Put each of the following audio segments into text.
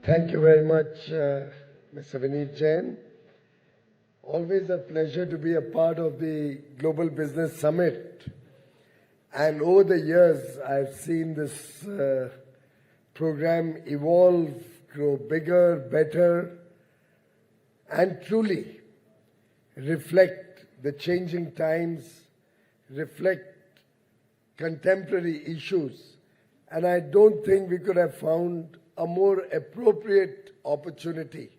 Thank you very much, Mr. Vineet Jain. Always a pleasure to be a part of the Global Business Summit. And over the years, I've seen this program evolve, grow bigger, better, and truly reflect the changing times, reflect contemporary issues. And I don't think we could have found a more appropriate opportunity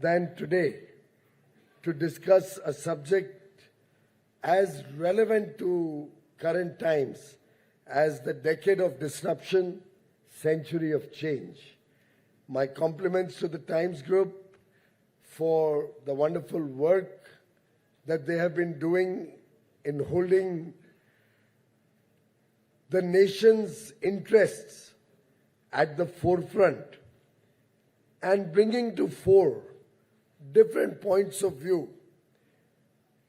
than today to discuss a subject as relevant to current times as the decade of disruption, century of change. My compliments to the Times Group for the wonderful work that they have been doing in holding the nation's interests at the forefront and bringing to fore different points of view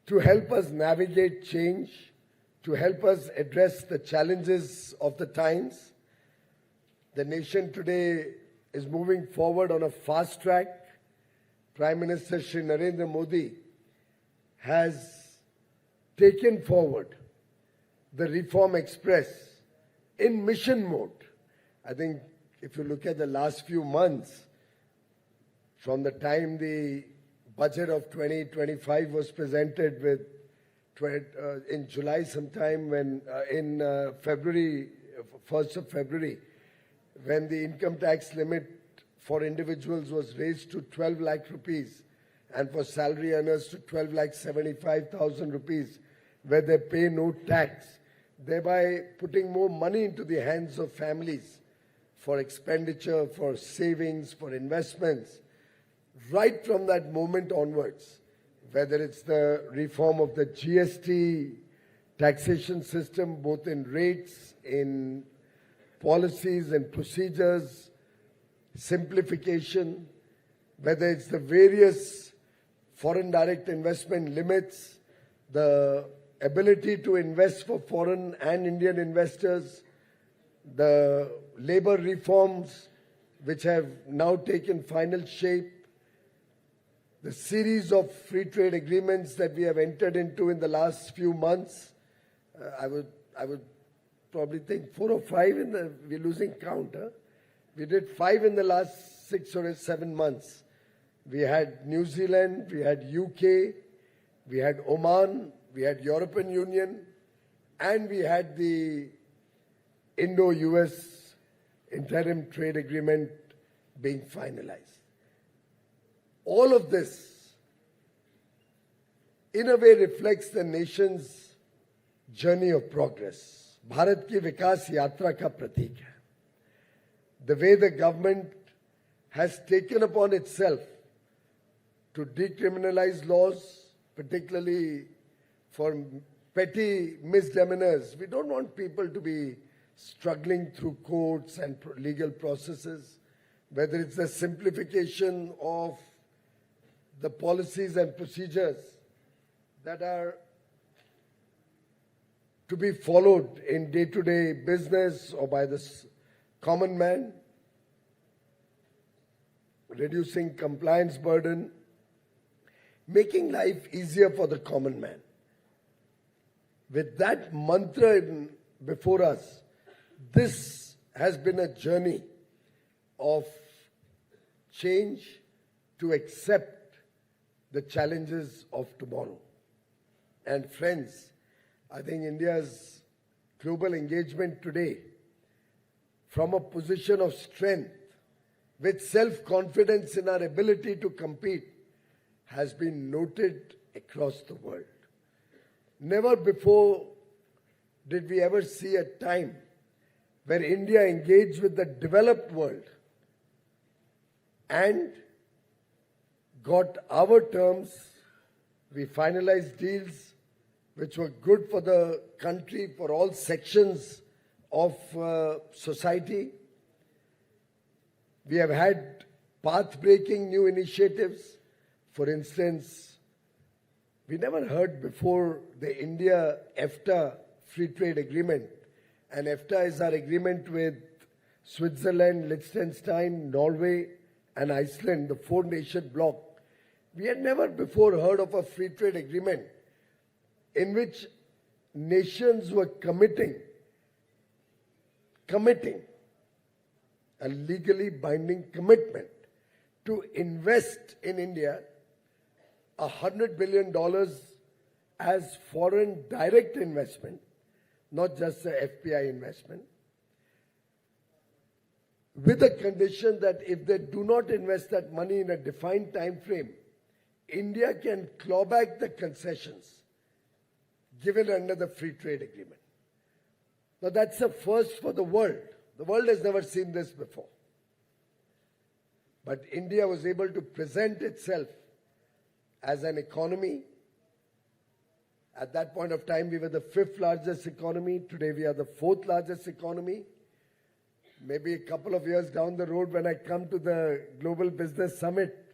to help us navigate change, to help us address the challenges of the times. The nation today is moving forward on a fast track. Prime Minister Shri Narendra Modi has taken forward the Reform Express in mission mode. I think if you look at the last few months, from the time the budget of 2025 was presented in July sometime when in February, 1st of February, when the income tax limit for individuals was raised to 12 lakh rupees and for salary earners to 12 lakh 75,000 rupees, where they pay no tax, thereby putting more money into the hands of families for expenditure, for savings, for investments. Right from that moment onwards, whether it's the reform of the GST taxation system, both in rates, in policies and procedures, simplification, whether it's the various foreign direct investment limits, the ability to invest for foreign and Indian investors, the labor reforms which have now taken final shape, the series of free trade agreements that we have entered into in the last few months. I would probably think 4 or 5 we're losing count. We did 5 in the last 6 or 7 months. We had New Zealand, we had UK, we had Oman, we had European Union, and we had the Indo-US interim trade agreement being finalized. All of this, in a way, reflects the nation's journey of progress. Bharat ki vikas yatra ka pratik hai. The way the government has taken upon itself to decriminalize laws, particularly for petty misdemeanors. We don't want people to be struggling through courts and legal processes, whether it's the simplification of the policies and procedures that are to be followed in day-to-day business or by the common man, reducing compliance burden, making life easier for the common man. With that mantra before us, this has been a journey of change to accept the challenges of tomorrow. And friends, I think India's global engagement today, from a position of strength, with self-confidence in our ability to compete, has been noted across the world. Never before did we ever see a time where India engaged with the developed world and got our terms. We finalized deals which were good for the country, for all sections of society. We have had path-breaking new initiatives. For instance, we never heard before the India-EFTA free trade agreement. And EFTA is our agreement with Switzerland, Liechtenstein, Norway, and Iceland, the four-nation bloc, we had never before heard of a free trade agreement in which nations were committing a legally binding commitment to invest in India $100 billion as foreign direct investment, not just a FPI investment, with a condition that if they do not invest that money in a defined time frame, India can claw back the concessions given under the free trade agreement. Now that's a first for the world. The world has never seen this before. But India was able to present itself as an economy. At that point of time, we were the fifth largest economy. Today, we are the fourth largest economy. Maybe a couple of years down the road, when I come to the Global Business Summit,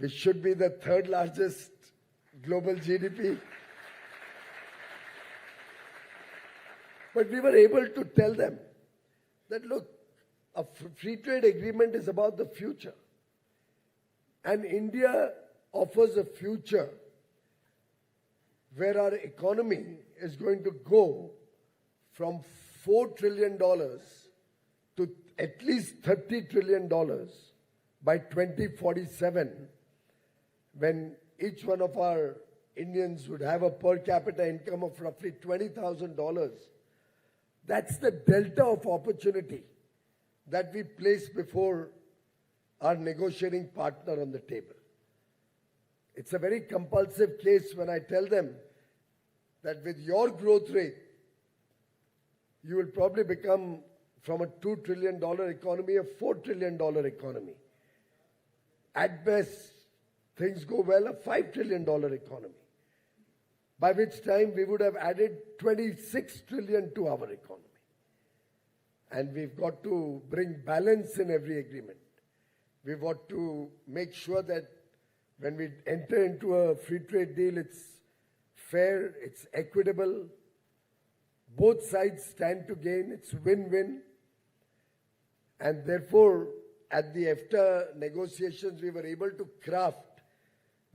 we should be the third largest global GDP. But we were able to tell them that, look, a free trade agreement is about the future. And India offers a future where our economy is going to go from $4 trillion to at least $30 trillion by 2047, when each one of our Indians would have a per capita income of roughly $20,000. That's the delta of opportunity that we place before our negotiating partner on the table. It's a very compulsive case when I tell them that with your growth rate, you will probably become from a $2 trillion economy a $4 trillion economy. At best, things go well, a $5 trillion economy. By which time we would have added 26 trillion to our economy. And we've got to bring balance in every agreement. We've got to make sure that when we enter into a free trade deal, it's fair, it's equitable. Both sides stand to gain, it's win-win. And therefore, at the EFTA negotiations, we were able to craft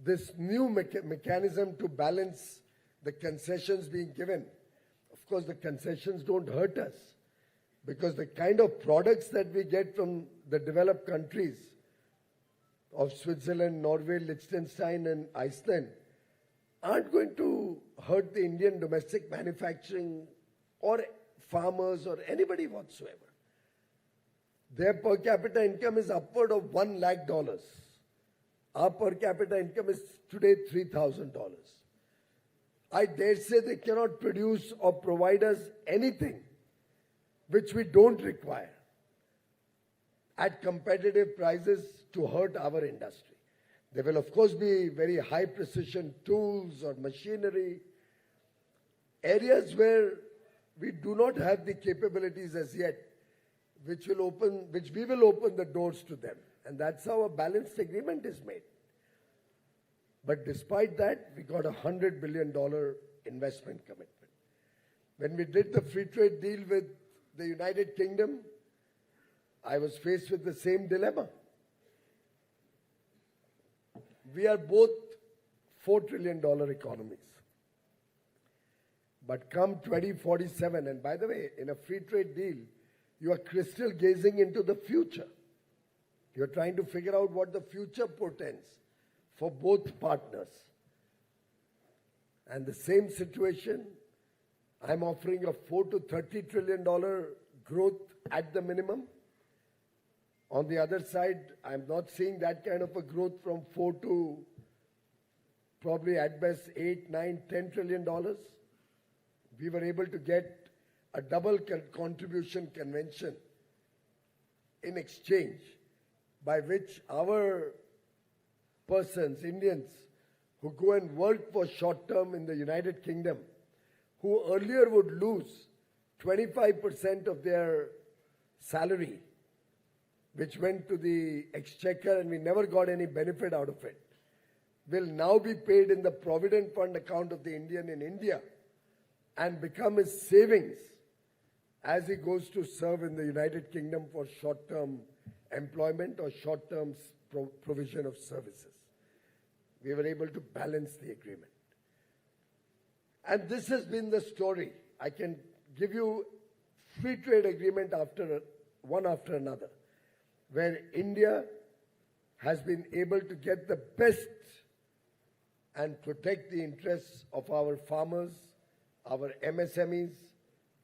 this new mechanism to balance the concessions being given. Of course, the concessions don't hurt us because the kind of products that we get from the developed countries of Switzerland, Norway, Liechtenstein, and Iceland aren't going to hurt the Indian domestic manufacturing or farmers or anybody whatsoever. Their per capita income is upward of $1 lakh. Our per capita income is today $3,000. I dare say they cannot produce or provide us anything which we don't require at competitive prices to hurt our industry. There will, of course, be very high precision tools or machinery, areas where we do not have the capabilities as yet, which we will open the doors to them. And that's how a balanced agreement is made. But despite that, we got a $100 billion investment commitment. When we did the free trade deal with the United Kingdom, I was faced with the same dilemma. We are both $4 trillion economies. But come 2047, and by the way, in a free trade deal, you are crystal gazing into the future. You're trying to figure out what the future portends for both partners. And the same situation, I'm offering a $4 to $30 trillion growth at the minimum. On the other side, I'm not seeing that kind of a growth from 4 to probably at best 8, 9, $10 trillion. We were able to get a double contribution convention in exchange, by which our persons, Indians, who go and work for short term in the United Kingdom, who earlier would lose 25% of their salary, which went to the exchequer and we never got any benefit out of it, will now be paid in the Provident Fund account of the Indian in India and become his savings as he goes to serve in the United Kingdom for short-term employment or short-term provision of services. We were able to balance the agreement. And this has been the story. I can give you free trade agreement one after another, where India has been able to get the best and protect the interests of our farmers, our MSMEs,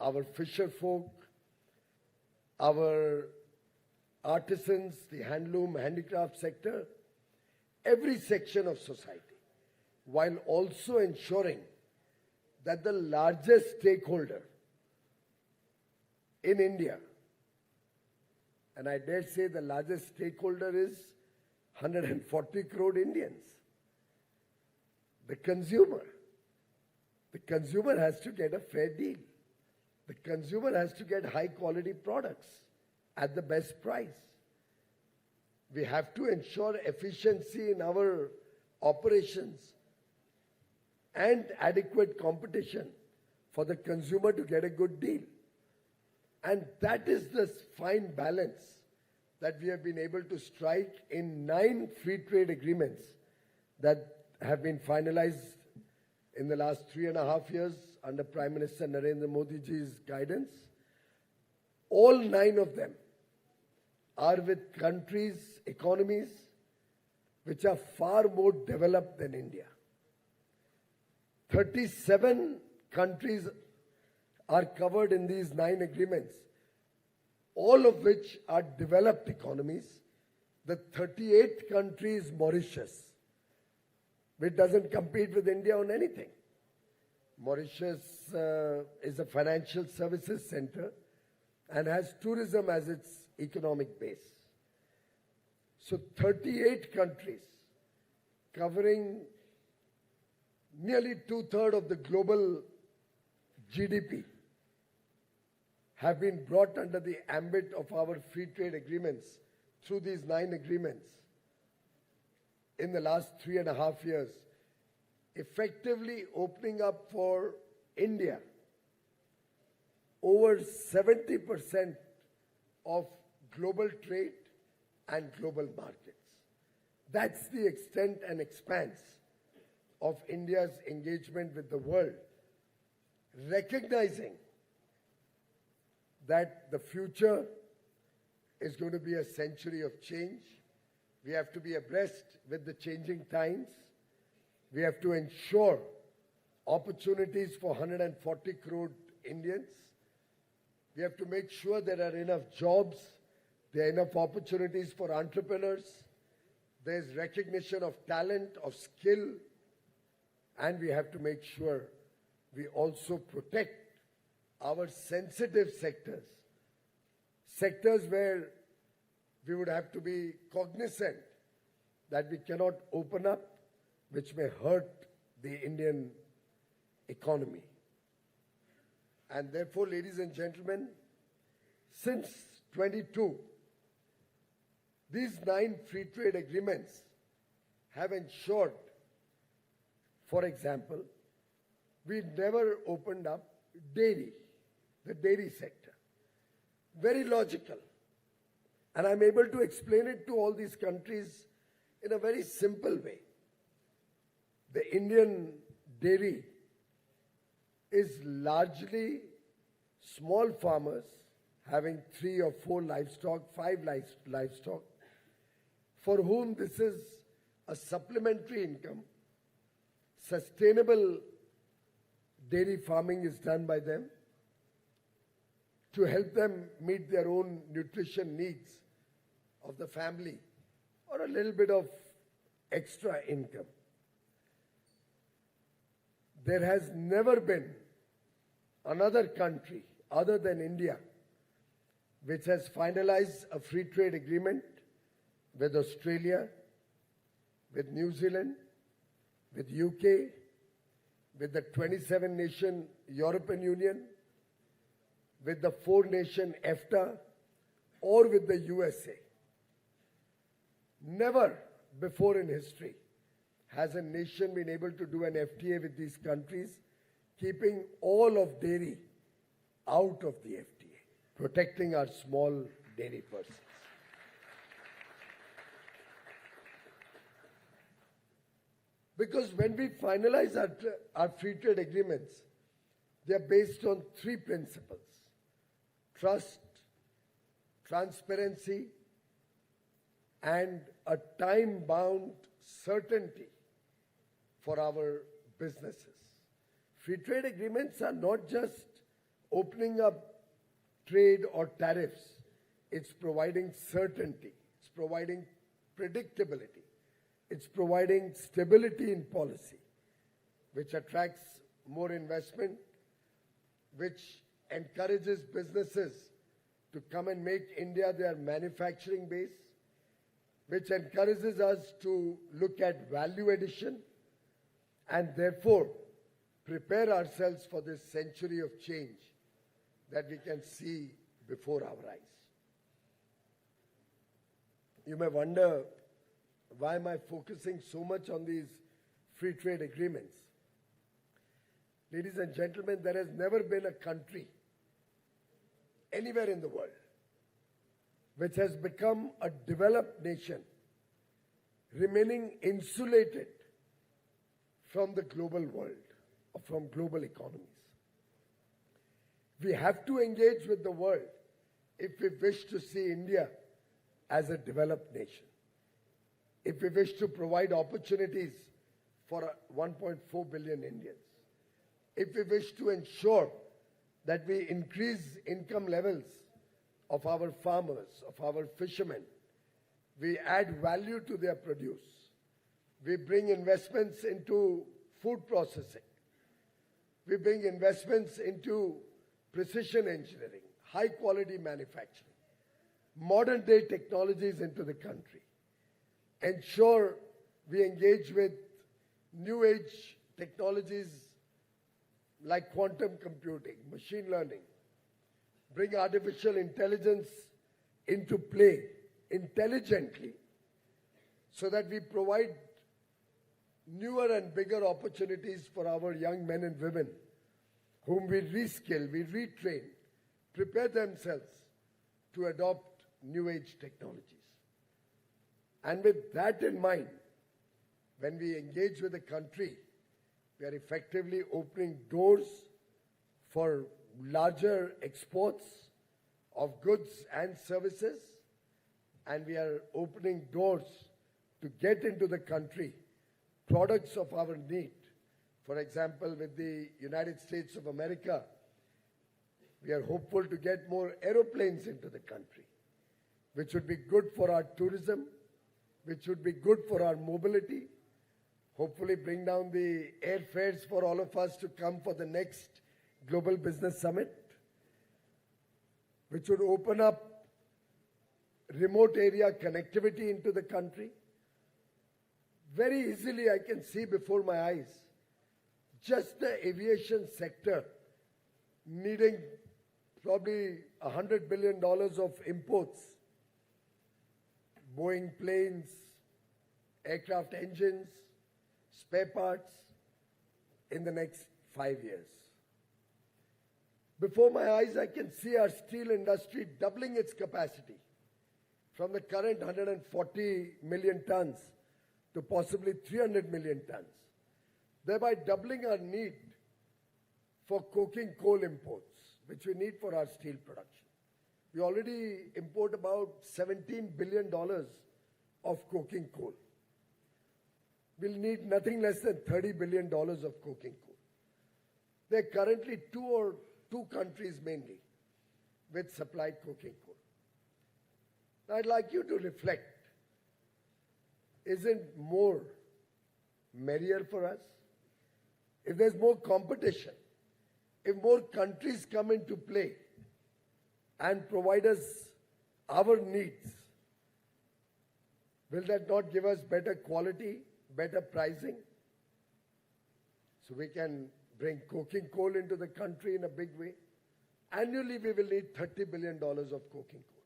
our fisher folk, our artisans, the handloom, handicraft sector, every section of society, while also ensuring that the largest stakeholder in India, and I dare say the largest stakeholder is 140 crore Indians, the consumer. The consumer has to get a fair deal. The consumer has to get high quality products at the best price. We have to ensure efficiency in our operations and adequate competition for the consumer to get a good deal. And that is the fine balance that we have been able to strike in 9 free trade agreements that have been finalized in the last 3.5 years under Prime Minister Narendra Modi's guidance. All 9 of them are with countries, economies, which are far more developed than India. 37 countries are covered in these 9 agreements, all of which are developed economies. The 38th country is Mauritius, which doesn't compete with India on anything. Mauritius is a financial services center and has tourism as its economic base. So 38 countries covering nearly 2/3 of the global GDP have been brought under the ambit of our free trade agreements through these 9 agreements in the last 3.5 years, effectively opening up for India over 70% of global trade and global markets. That's the extent and expanse of India's engagement with the world, recognizing that the future is going to be a century of change. We have to be abreast with the changing times. We have to ensure opportunities for 140 crore Indians. We have to make sure there are enough jobs, there are enough opportunities for entrepreneurs, there's recognition of talent, of skill, and we have to make sure we also protect our sensitive sectors, sectors where we would have to be cognizant that we cannot open up, which may hurt the Indian economy. And therefore, ladies and gentlemen, since 22, these 9 free trade agreements have ensured, for example, we never opened up dairy, the dairy sector. Very logical. And I'm able to explain it to all these countries in a very simple way. The Indian dairy is largely small farmers having 3 or 4 livestock, 5 livestock, for whom this is a supplementary income. Sustainable dairy farming is done by them to help them meet their own nutrition needs of the family or a little bit of extra income. There has never been another country other than India which has finalized a free trade agreement with Australia, with New Zealand, with UK, with the 27-nation European Union, with the 4-nation EFTA, or with the USA. Never before in history has a nation been able to do an FTA with these countries, keeping all of dairy out of the FTA. protecting our small dairy persons. Because when we finalize our free trade agreements, they are based on three principles: trust, transparency, and a time-bound certainty for our businesses. Free trade agreements are not just opening up trade or tariffs. It's providing certainty. It's providing predictability. It's providing stability in policy, which attracts more investment, which encourages businesses to come and make India their manufacturing base, which encourages us to look at value addition and therefore prepare ourselves for this century of change that we can see before our eyes. You may wonder, why am I focusing so much on these free trade agreements? Ladies and gentlemen, there has never been a country anywhere in the world which has become a developed nation remaining insulated from the global world or from global economies. We have to engage with the world if we wish to see India as a developed nation, if we wish to provide opportunities for 1.4 billion Indians, if we wish to ensure that we increase income levels of our farmers, of our fishermen, we add value to their produce, we bring investments into food processing, we bring investments into precision engineering, high quality manufacturing, modern day technologies into the country, ensure we engage with new age technologies like quantum computing, machine learning, bring artificial intelligence into play intelligently so that we provide newer and bigger opportunities for our young men and women whom we reskill, we retrain, prepare themselves to adopt new age technologies. And with that in mind, when we engage with the country, we are effectively opening doors for larger exports of goods and services, and we are opening doors to get into the country products of our need. For example, with the United States of America, we are hopeful to get more aeroplanes into the country, which would be good for our tourism, which would be good for our mobility, hopefully bring down the airfares for all of us to come for the next Global Business Summit, which would open up remote area connectivity into the country. Very easily I can see before my eyes just the aviation sector needing probably $100 billion of imports, Boeing planes, aircraft engines, spare parts in the next 5 years. Before my eyes, I can see our steel industry doubling its capacity from the current 140 million tons to possibly 300 million tons, thereby doubling our need for coking coal imports, which we need for our steel production. We already import about $17 billion of coking coal. We'll need nothing less than $30 billion of coking coal. There are currently two countries mainly which supply coking coal. Now I'd like you to reflect. Isn't more merrier for us? If there's more competition, if more countries come into play and provide us our needs, will that not give us better quality, better pricing? So we can bring coking coal into the country in a big way. Annually, we will need $30 billion of coking coal.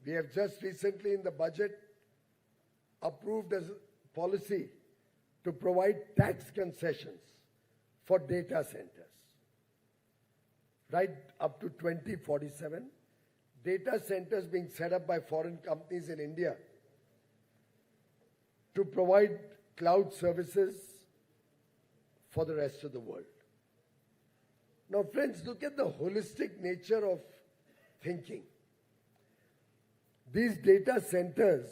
We have just recently in the budget approved a policy to provide tax concessions for data centers. right up to 2047. Data centers being set up by foreign companies in India to provide cloud services for the rest of the world. Now, friends, look at the holistic nature of thinking. These data centers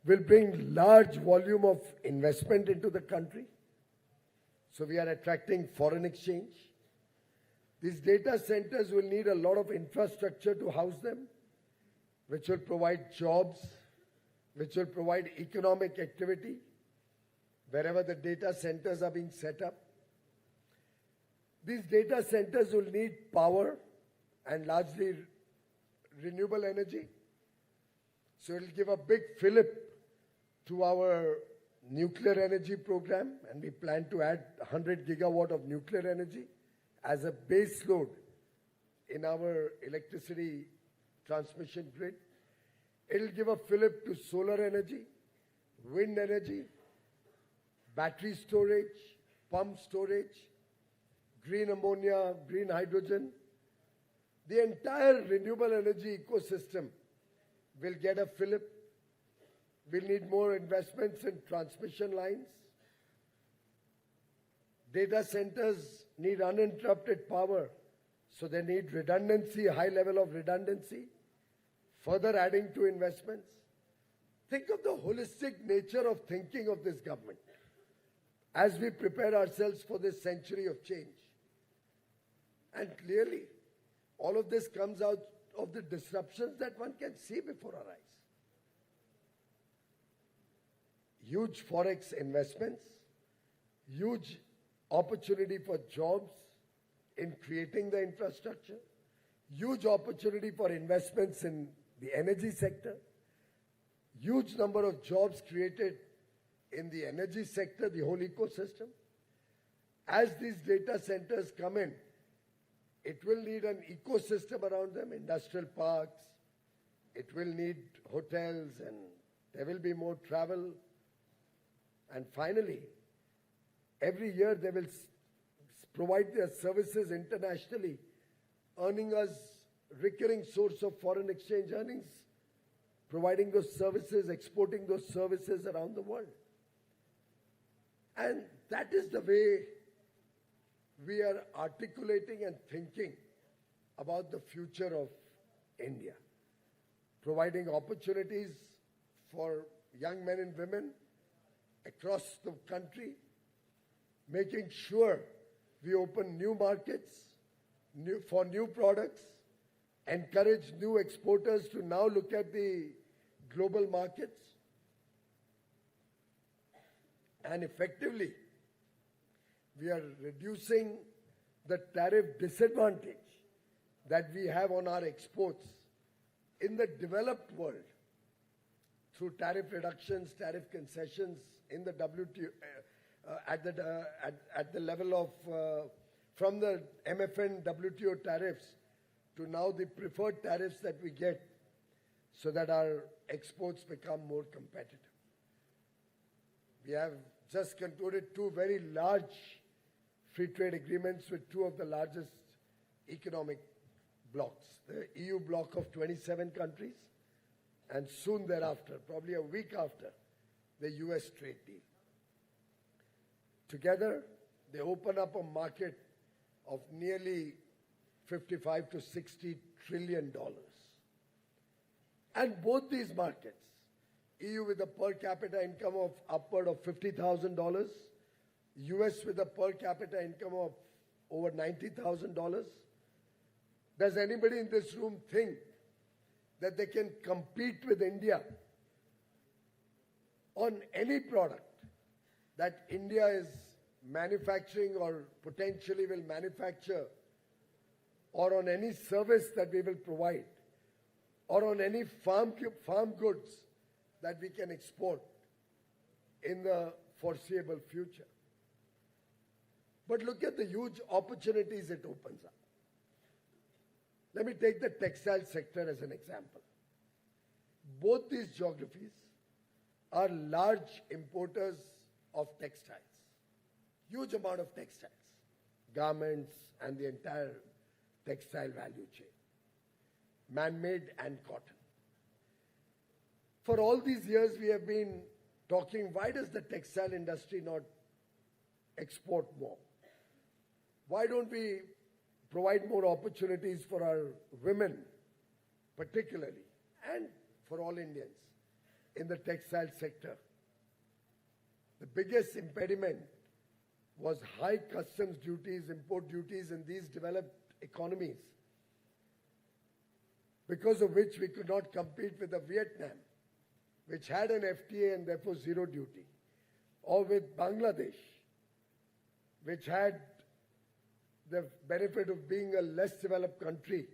will bring large volume of investment into the country. So we are attracting foreign exchange. These data centers will need a lot of infrastructure to house them, which will provide jobs, which will provide economic activity wherever the data centers are being set up. These data centers will need power and largely renewable energy. So it will give a big fillip to our nuclear energy program, and we plan to add 100 gigawatt of nuclear energy as a base load in our electricity transmission grid. It will give a fillip to solar energy, wind energy, battery storage, pump storage, green ammonia, green hydrogen. The entire renewable energy ecosystem will get a fillip. We'll need more investments in transmission lines. Data centers need uninterrupted power, so they need redundancy, high level of redundancy, further adding to investments. Think of the holistic nature of thinking of this government as we prepare ourselves for this century of change. And clearly, all of this comes out of the disruptions that one can see before our eyes. Huge forex investments, huge opportunity for jobs in creating the infrastructure, huge opportunity for investments in the energy sector, huge number of jobs created in the energy sector, the whole ecosystem. As these data centers come in, it will need an ecosystem around them, industrial parks, it will need hotels, and there will be more travel. And finally, every year they will provide their services internationally, earning us recurring source of foreign exchange earnings, providing those services, exporting those services around the world. And that is the way we are articulating and thinking about the future of India, providing opportunities for young men and women across the country, making sure we open new markets for new products, encourage new exporters to now look at the global markets, and effectively we are reducing the tariff disadvantage that we have on our exports in the developed world through tariff reductions, tariff concessions in the WTO, at the level of from the MFN WTO tariffs to now the preferred tariffs that we get, so that our exports become more competitive. We have just concluded two very large free trade agreements with two of the largest economic blocs, the EU bloc of 27 countries, and soon thereafter, probably a week after, the US trade deal. Together, they open up a market of nearly 55 to 60 trillion dollars. And both these markets, EU with a per capita income of upward of $50,000, US with a per capita income of over $90,000. Does anybody in this room think that they can compete with India on any product that India is manufacturing or potentially will manufacture, or on any service that we will provide, or on any farm goods that we can export in the foreseeable future? But look at the huge opportunities it opens up. Let me take the textile sector as an example. Both these geographies are large importers of textiles. Huge amount of textiles, garments, and the entire textile value chain, man-made and cotton. For all these years, we have been talking, why does the textile industry not export more? Why don't we provide more opportunities for our women, particularly, and for all Indians in the textile sector? The biggest impediment was high customs duties, import duties in these developed economies, because of which we could not compete with the Vietnam, which had an FTA and therefore zero duty, or with Bangladesh, which had the benefit of being a less developed country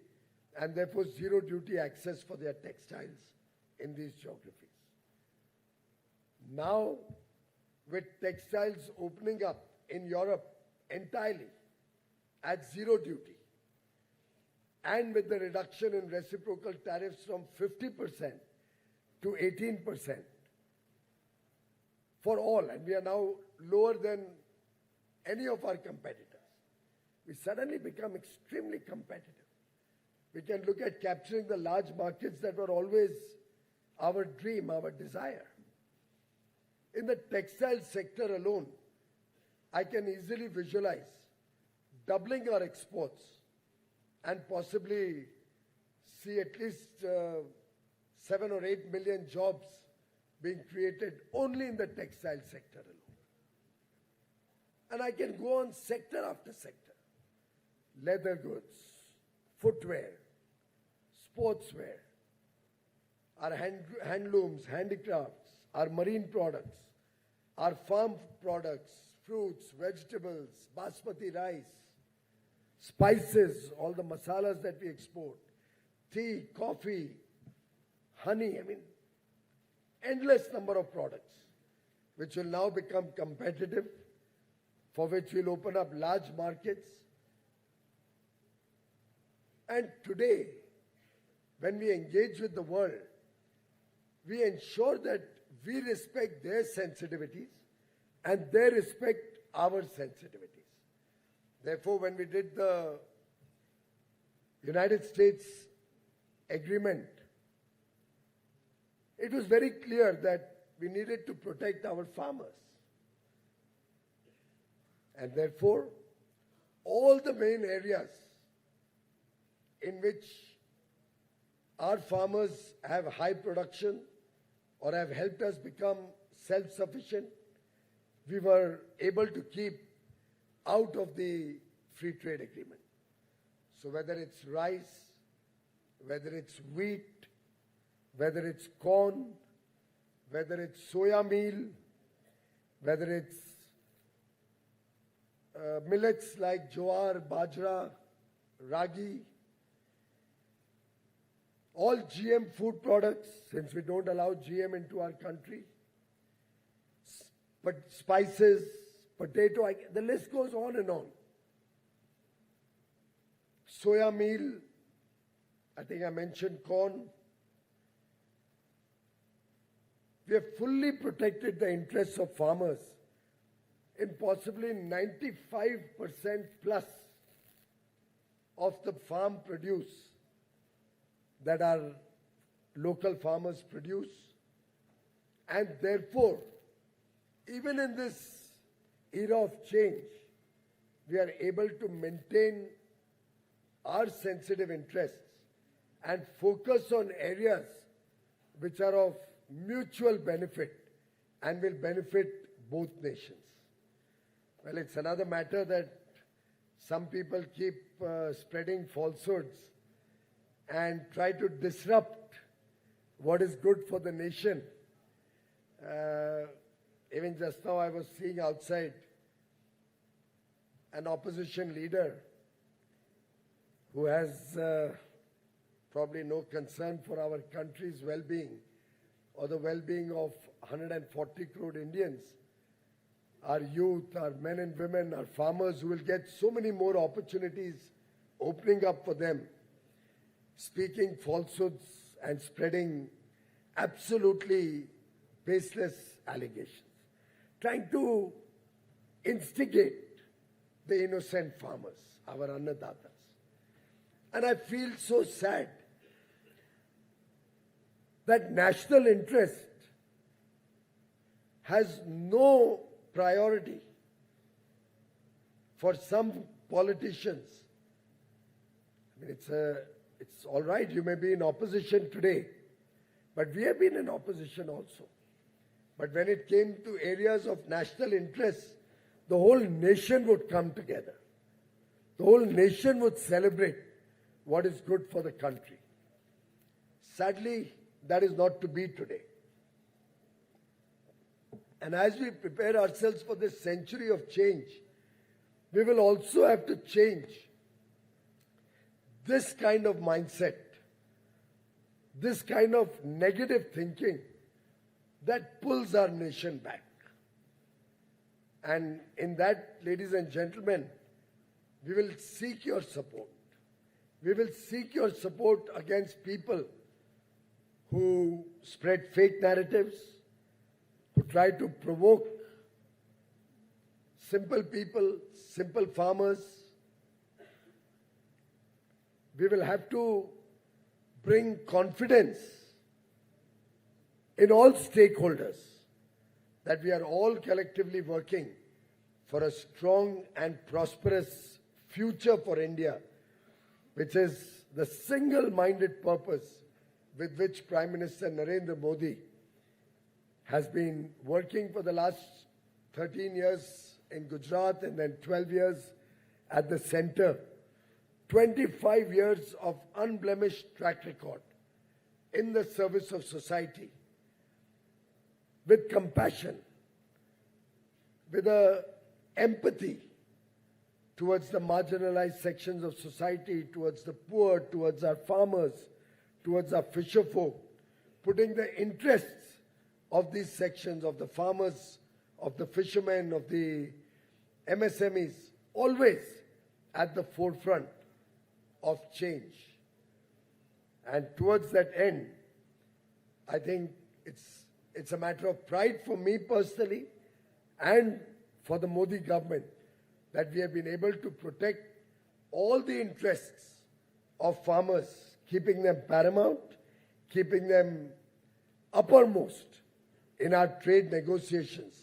and therefore zero duty access for their textiles in these geographies. Now, with textiles opening up in Europe entirely at zero duty, and with the reduction in reciprocal tariffs from 50% to 18% for all, and we are now lower than any of our competitors, we suddenly become extremely competitive. We can look at capturing the large markets that were always our dream, our desire. In the textile sector alone, I can easily visualize doubling our exports and possibly see at least 7 or 8 million jobs being created only in the textile sector alone. And I can go on sector after sector. Leather goods, footwear, sportswear, our handlooms, handicrafts, our marine products, our farm products, fruits, vegetables, basmati rice, spices, all the masalas that we export, tea, coffee, honey, endless number of products which will now become competitive, for which we'll open up large markets. And today, when we engage with the world, we ensure that we respect their sensitivities and they respect our sensitivities. Therefore, when we did the United States agreement, it was very clear that we needed to protect our farmers. And therefore, all the main areas in which our farmers have high production or have helped us become self-sufficient, we were able to keep out of the free trade agreement. So whether it's rice, whether it's wheat, whether it's corn, whether it's soya meal, whether it's millets like jowar, bajra, ragi, all GM food products, since we don't allow GM into our country, but spices, potato, the list goes on and on. Soya meal, I think I mentioned corn. We have fully protected the interests of farmers in possibly 95% plus of the farm produce that our local farmers produce. And therefore, even in this era of change, we are able to maintain our sensitive interests and focus on areas which are of mutual benefit and will benefit both nations. Well, it's another matter that some people keep spreading falsehoods and try to disrupt what is good for the nation. Even just now I was seeing outside an opposition leader who has probably no concern for our country's well-being or the well-being of 140 crore Indians, our youth, our men and women, our farmers who will get so many more opportunities opening up for them, speaking falsehoods and spreading absolutely baseless allegations, trying to instigate the innocent farmers, our annadatas. And I feel so sad that national interest has no priority for some politicians. I mean, it's all right, you may be in opposition today, but we have been in opposition also. But when it came to areas of national interest, the whole nation would come together. The whole nation would celebrate what is good for the country. Sadly, that is not to be today. And as we prepare ourselves for this century of change, we will also have to change this kind of mindset, this kind of negative thinking that pulls our nation back. And in that, ladies and gentlemen, we will seek your support. We will seek your support against people who spread fake narratives, who try to provoke simple people, simple farmers. We will have to bring confidence in all stakeholders that we are all collectively working for a strong and prosperous future for India, which is the single-minded purpose with which Prime Minister Narendra Modi has been working for the last 13 years in Gujarat and then 12 years at the center. 25 years of unblemished track record in the service of society, with compassion, with empathy towards the marginalized sections of society, towards the poor, towards our farmers, towards our fisherfolk, putting the interests of these sections, of the farmers, of the fishermen, of the MSMEs, always at the forefront of change. And towards that end, I think it's a matter of pride for me personally and for the Modi government that we have been able to protect all the interests of farmers, keeping them paramount, keeping them uppermost in our trade negotiations,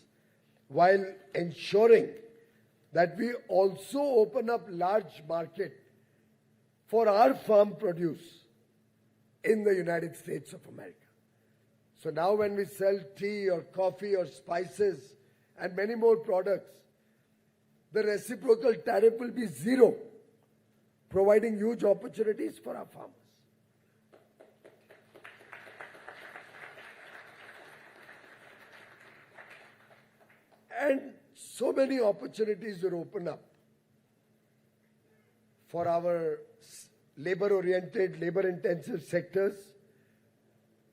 while ensuring that we also open up large market for our farm produce in the United States of America. So now when we sell tea or coffee or spices and many more products, the reciprocal tariff will be zero, providing huge opportunities for our farmers. And so many opportunities will open up for our labor-oriented, labor-intensive sectors,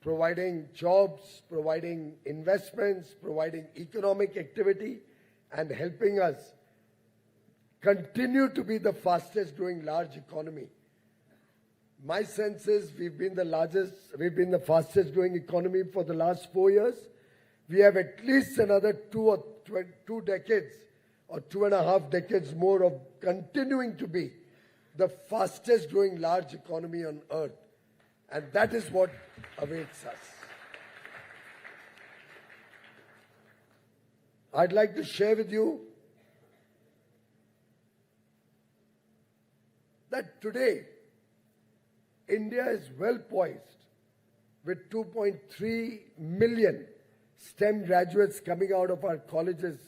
providing jobs, providing investments, providing economic activity, and helping us continue to be the fastest growing large economy. My sense is we've been the fastest growing economy for the last 4 years. We have at least another 2 decades or 2.5 decades more of continuing to be the fastest growing large economy on earth. And that is what awaits us. I'd like to share with you that today India is well poised with 2.3 million STEM graduates coming out of our colleges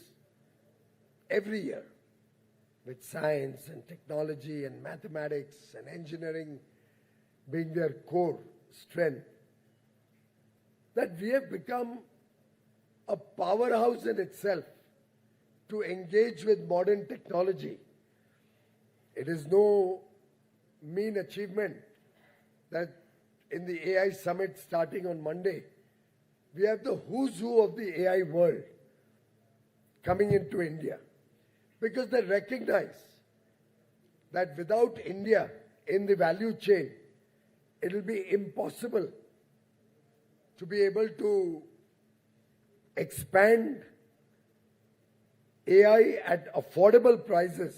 every year, with science and technology and mathematics and engineering being their core strength, that we have become a powerhouse in itself to engage with modern technology. It is no mean achievement that in the AI summit starting on Monday, we have the who's who of the AI world coming into India, because they recognize that without India in the value chain, it will be impossible to be able to expand AI at affordable prices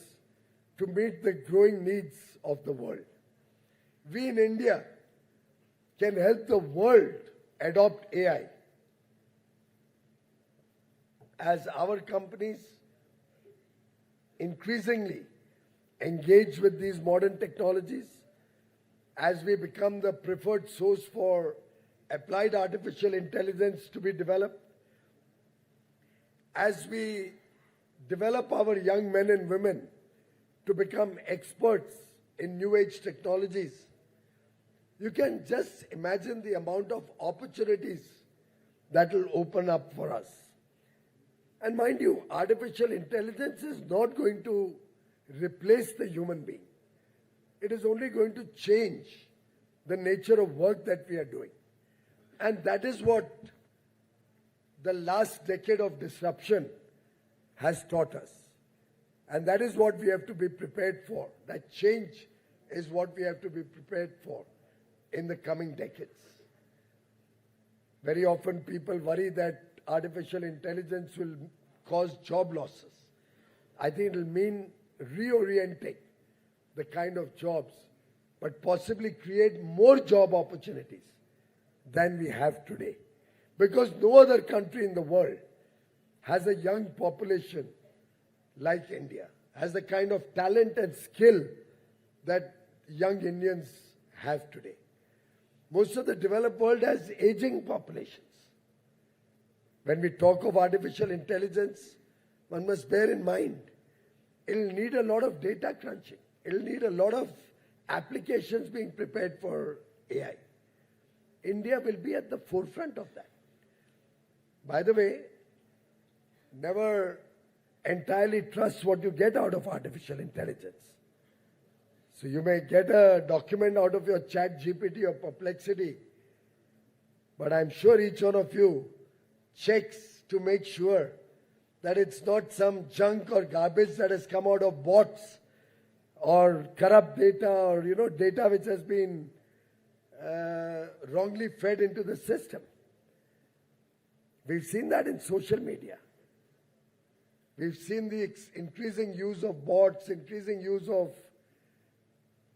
to meet the growing needs of the world. we in India can help the world adopt AI. As our companies increasingly engage with these modern technologies, as we become the preferred source for applied artificial intelligence to be developed, as we develop our young men and women to become experts in new age technologies, you can just imagine the amount of opportunities that will open up for us. And mind you, artificial intelligence is not going to replace the human being. It is only going to change the nature of work that we are doing. And that is what the last decade of disruption has taught us. And that is what we have to be prepared for. That change is what we have to be prepared for in the coming decades. Very often people worry that artificial intelligence will cause job losses. I think it will mean reorienting the kind of jobs, but possibly create more job opportunities than we have today. Because no other country in the world has a young population like India, has the kind of talent and skill that young Indians have today. Most of the developed world has aging populations. When we talk of artificial intelligence, one must bear in mind, it'll need a lot of data crunching. It'll need a lot of applications being prepared for AI. India will be at the forefront of that. By the way, never entirely trust what you get out of artificial intelligence. So you may get a document out of your chat GPT or Perplexity, but I'm sure each one of you checks to make sure that it's not some junk or garbage that has come out of bots or corrupt data or, data which has been wrongly fed into the system. We've seen that in social media. We've seen the increasing use of bots, increasing use of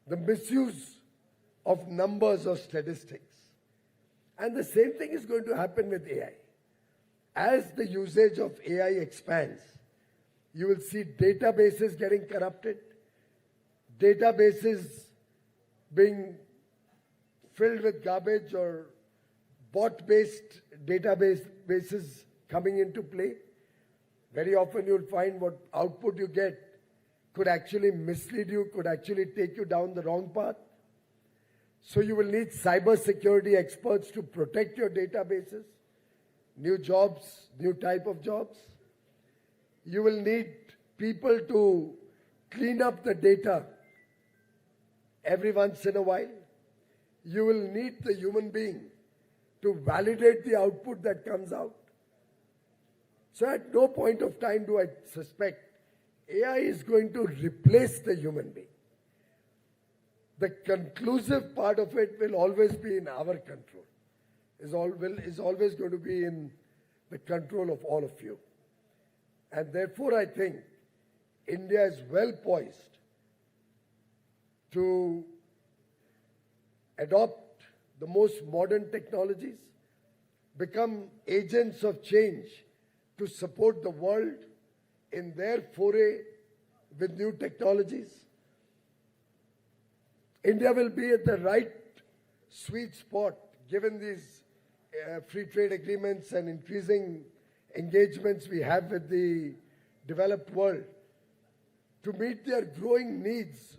the misuse of numbers or statistics. And the same thing is going to happen with AI. As the usage of AI expands, you will see databases getting corrupted, databases being filled with garbage or bot-based databases coming into play. Very often you'll find what output you get could actually mislead you, could actually take you down the wrong path. So you will need cyber security experts to protect your databases, new jobs, new type of jobs. You will need people to clean up the data every once in a while. You will need the human being to validate the output that comes out. So at no point of time do I suspect AI is going to replace the human being. The conclusive part of it will always be in our control, is always going to be in the control of all of you. And therefore I think India is well poised to adopt the most modern technologies, become agents of change to support the world in their foray with new technologies. India will be at the right sweet spot given these free trade agreements and increasing engagements we have with the developed world to meet their growing needs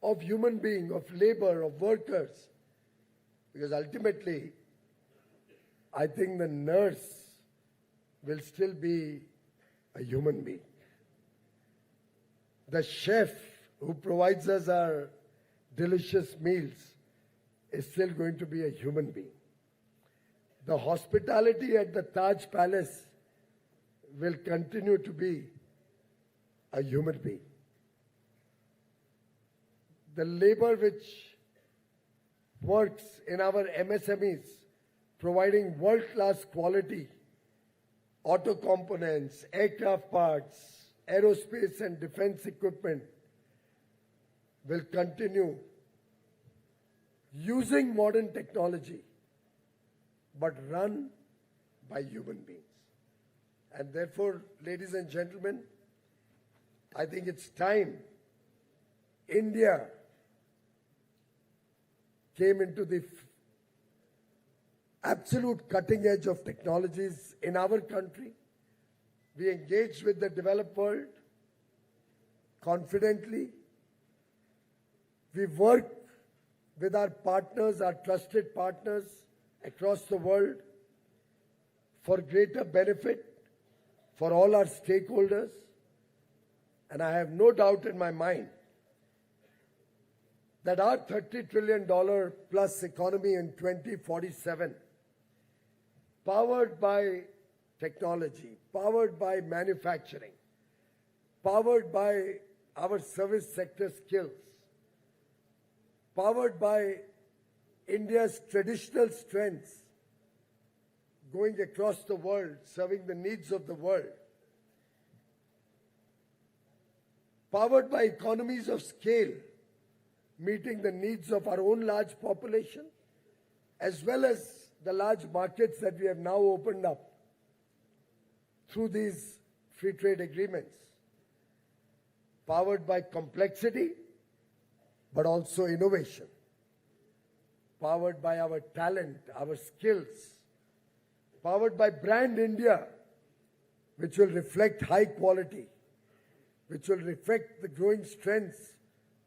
of human beings, of labor, of workers. Because ultimately, I think the nurse will still be a human being. The chef who provides us our delicious meals is still going to be a human being. The hospitality at the Taj Palace will continue to be a human being. The labor which works in our MSMEs, providing world-class quality, auto components, aircraft parts, aerospace and defense equipment, will continue using modern technology, but run by human beings. And therefore, ladies and gentlemen, I think it's time India came into the absolute cutting edge of technologies in our country. We engaged with the developed world confidently. We worked with our partners, our trusted partners across the world for greater benefit for all our stakeholders. And I have no doubt in my mind that our $30 trillion plus economy in 2047, powered by technology, powered by manufacturing, powered by our service sector skills, powered by India's traditional strengths, going across the world, serving the needs of the world, powered by economies of scale, meeting the needs of our own large population, as well as the large markets that we have now opened up through these free trade agreements, powered by complexity, but also innovation, powered by our talent, our skills, powered by brand India, which will reflect high quality, which will reflect the growing strengths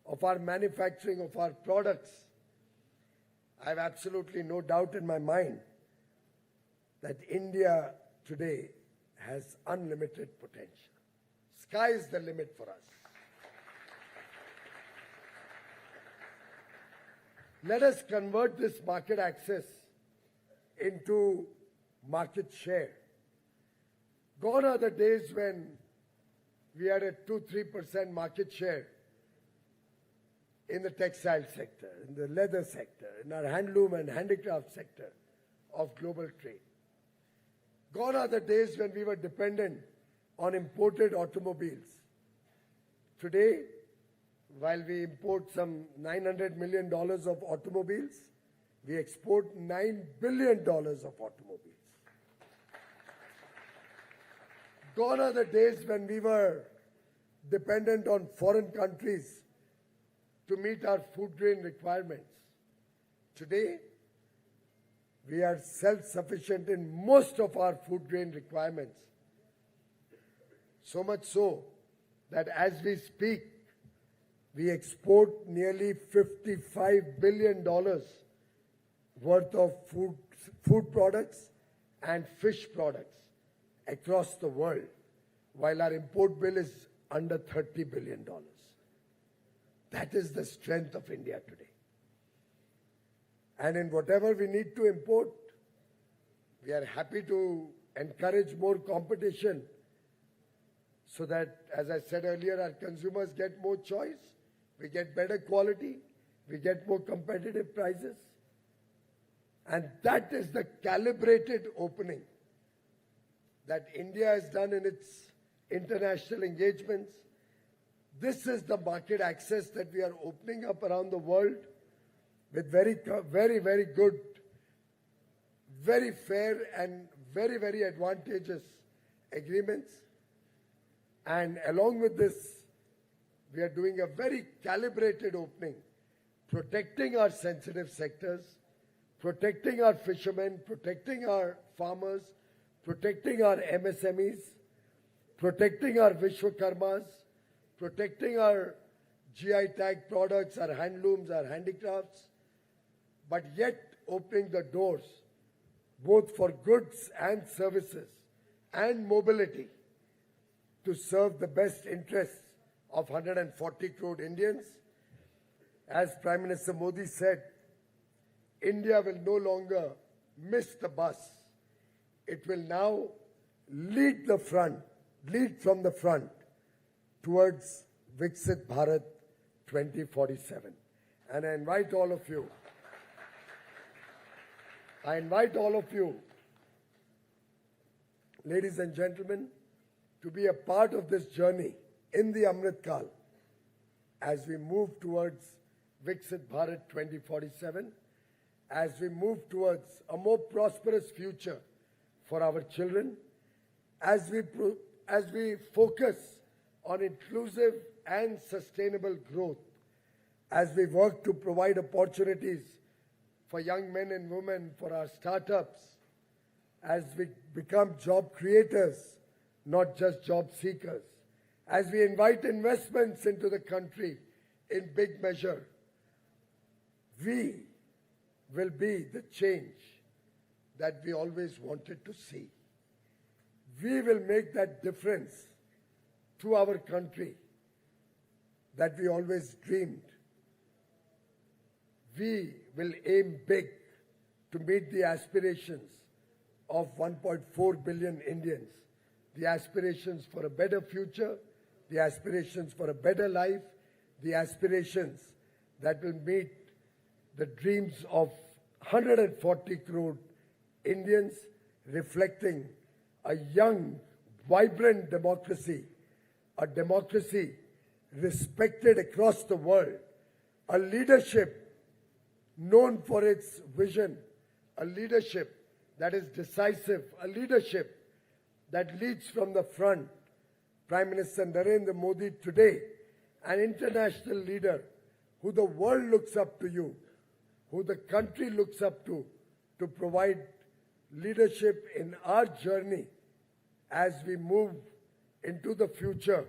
of our manufacturing, of our products. I have absolutely no doubt in my mind that India today has unlimited potential. Sky is the limit for us. Let us convert this market access into market share. Gone are the days when we had a 2-3% market share in the textile sector, in the leather sector, in our handloom and handicraft sector of global trade. Gone are the days when we were dependent on imported automobiles. Today, while we import some $900 million of automobiles, we export $9 billion of automobiles. Gone are the days when we were dependent on foreign countries to meet our food grain requirements. Today, we are self-sufficient in most of our food grain requirements. So much so that as we speak, we export nearly $55 billion worth of food products and fish products across the world, while our import bill is under $30 billion. That is the strength of India today. And in whatever we need to import, we are happy to encourage more competition so that, as I said earlier, our consumers get more choice, we get better quality, we get more competitive prices. And that is the calibrated opening that India has done in its international engagements. This is the market access that we are opening up around the world with very, very good, very fair and very advantageous agreements. And along with this, we are doing a very calibrated opening, protecting our sensitive sectors, protecting our fishermen, protecting our farmers, protecting our MSMEs, protecting our Vishwakarmas, protecting our GI tag products, our handlooms, our handicrafts, but yet opening the doors both for goods and services and mobility to serve the best interests of 140 crore Indians. As Prime Minister Modi said, India will no longer miss the bus. It will now lead from the front towards Viksit Bharat 2047. And I invite all of you, ladies and gentlemen, to be a part of this journey in the Amrit Kal as we move towards Viksit Bharat 2047 as we move towards a more prosperous future for our children, as we focus on inclusive and sustainable growth, as we work to provide opportunities for young men and women, for our startups, as we become job creators, not just job seekers, as we invite investments into the country in big measure, we will be the change that we always wanted to see. We will make that difference to our country that we always dreamed. We will aim big to meet the aspirations of 1.4 billion Indians, the aspirations for a better future, the aspirations for a better life, the aspirations that will meet the dreams of 140 crore Indians, reflecting a young, vibrant democracy, a democracy respected across the world, a leadership known for its vision, a leadership that is decisive, a leadership that leads from the front. Prime Minister Narendra Modi today, an international leader who the world looks up to you, who the country looks up to provide leadership in our journey as we move into the future,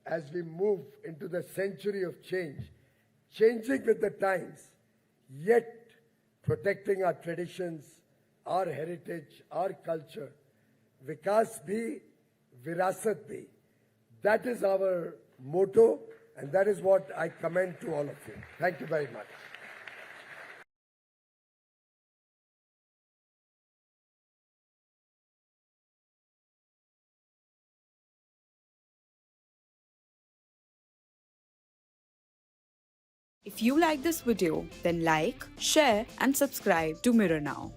as we move into the century of change, changing with the times, yet protecting our traditions, our heritage, our culture. Vikas bhi, virasat bhi. That is our motto, and that is what I commend to all of you. Thank you very much. If you like this video, then like, share and subscribe to Mirror Now.